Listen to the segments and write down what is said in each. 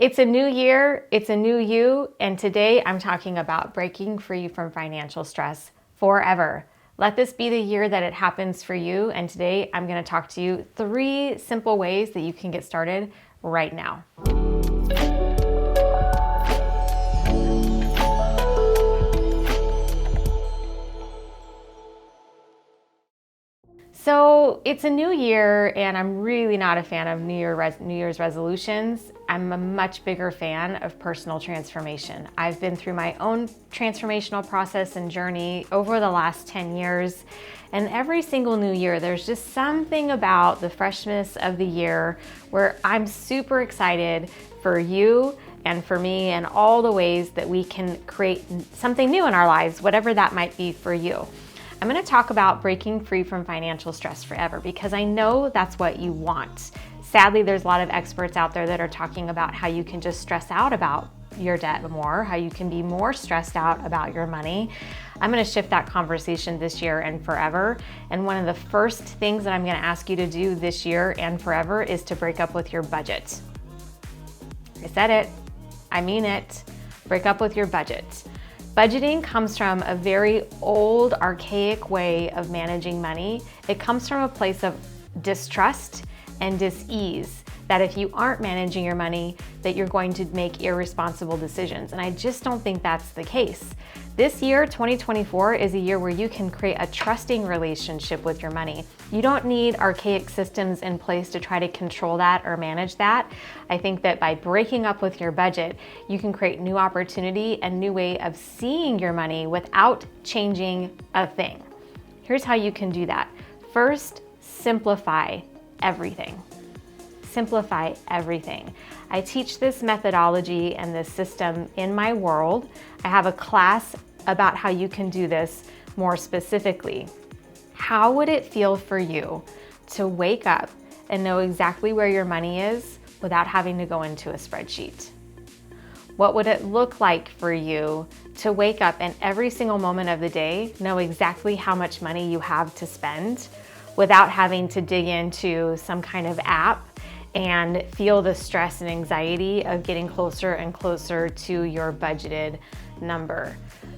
It's a new year, it's a new you, and today I'm talking about breaking free from financial stress forever. Let this be the year that it happens for you, and today I'm going to talk to you 3 simple ways that you can get started right now. So it's a new year, and I'm really not a fan of New Year's resolutions. I'm a much bigger fan of personal transformation. I've been through my own transformational process and journey over the last 10 years, and every single new year, there's just something about the freshness of the year where I'm super excited for you and for me and all the ways that we can create something new in our lives, whatever that might be for you. I'm going to talk about breaking free from financial stress forever because I know that's what you want. Sadly, there's a lot of experts out there that are talking about how you can just stress out about your debt more, how you can be more stressed out about your money. I'm going to shift that conversation this year and forever. And one of the first things that I'm going to ask you to do this year and forever is to break up with your budget. I said it. I mean it. Break up with your budget. Budgeting comes from a very old, archaic way of managing money. It comes from a place of distrust and dis-ease, that if you aren't managing your money, that you're going to make irresponsible decisions. And I just don't think that's the case. This year, 2024, is a year where you can create a trusting relationship with your money. You don't need archaic systems in place to try to control that or manage that. I think that by breaking up with your budget, you can create new opportunity and new way of seeing your money without changing a thing. Here's how you can do that. First, simplify everything. Simplify everything. I teach this methodology and this system in my world. I have a class about how you can do this more specifically. How would it feel for you to wake up and know exactly where your money is without having to go into a spreadsheet? What would it look like for you to wake up and every single moment of the day know exactly how much money you have to spend without having to dig into some kind of app and feel the stress and anxiety of getting closer and closer to your budgeted number?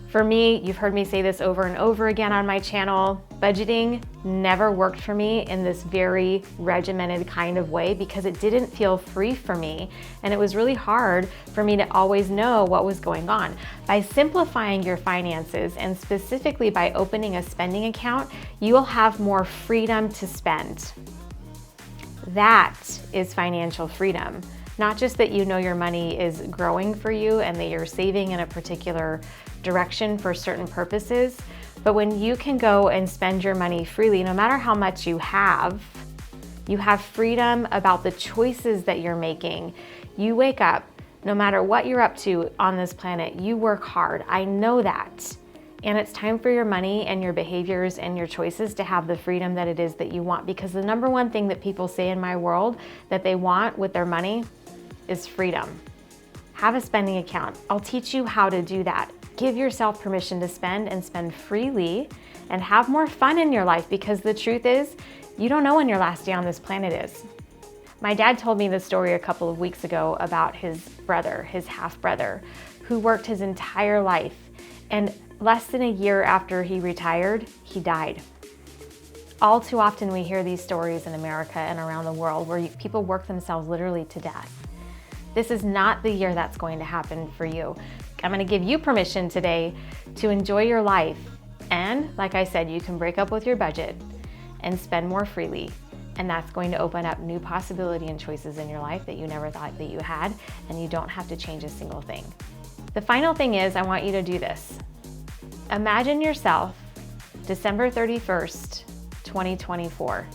For me, you've heard me say this over and over again on my channel, budgeting never worked for me in this very regimented kind of way because it didn't feel free for me, and it was really hard for me to always know what was going on. By simplifying your finances, and specifically by opening a spending account, you will have more freedom to spend. That is financial freedom. Not just that you know your money is growing for you and that you're saving in a particular direction for certain purposes, but when you can go and spend your money freely, no matter how much you have freedom about the choices that you're making. You wake up, no matter what you're up to on this planet, you work hard. I know that. And it's time for your money and your behaviors and your choices to have the freedom that it is that you want. Because the number one thing that people say in my world that they want with their money is freedom. Have a spending account. I'll teach you how to do that. Give yourself permission to spend and spend freely and have more fun in your life, because the truth is, you don't know when your last day on this planet is. My dad told me this story a couple of weeks ago about his brother, his half-brother, who worked his entire life, and less than a year after he retired, he died. All too often we hear these stories in America and around the world where people work themselves literally to death. This is not the year that's going to happen for you. I'm going to give you permission today to enjoy your life. And like I said, you can break up with your budget and spend more freely. And that's going to open up new possibility and choices in your life that you never thought that you had, and you don't have to change a single thing. The final thing is, I want you to do this. Imagine yourself December 31st, 2024.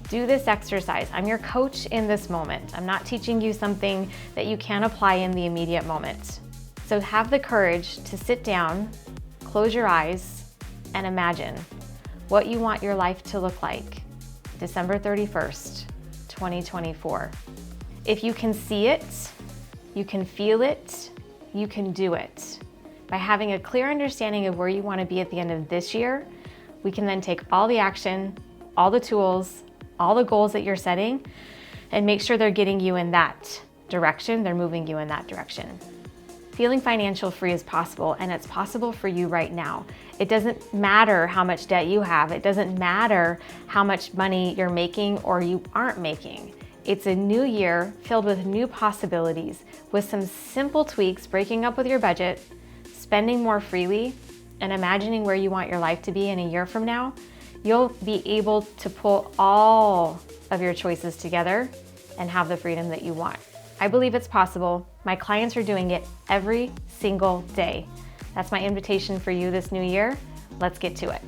Do this exercise. I'm your coach in this moment. I'm not teaching you something that you can't apply in the immediate moment. So have the courage to sit down, close your eyes, and imagine what you want your life to look like December 31st, 2024. If you can see it, you can feel it, you can do it. By having a clear understanding of where you want to be at the end of this year, we can then take all the action, all the tools, all the goals that you're setting, and make sure they're getting you in that direction, they're moving you in that direction. Feeling financial free is possible, and it's possible for you right now. It doesn't matter how much debt you have. It doesn't matter how much money you're making or you aren't making. It's a new year filled with new possibilities, with some simple tweaks, breaking up with your budget, spending more freely, and imagining where you want your life to be in a year from now. You'll be able to pull all of your choices together and have the freedom that you want. I believe it's possible. My clients are doing it every single day. That's my invitation for you this new year. Let's get to it.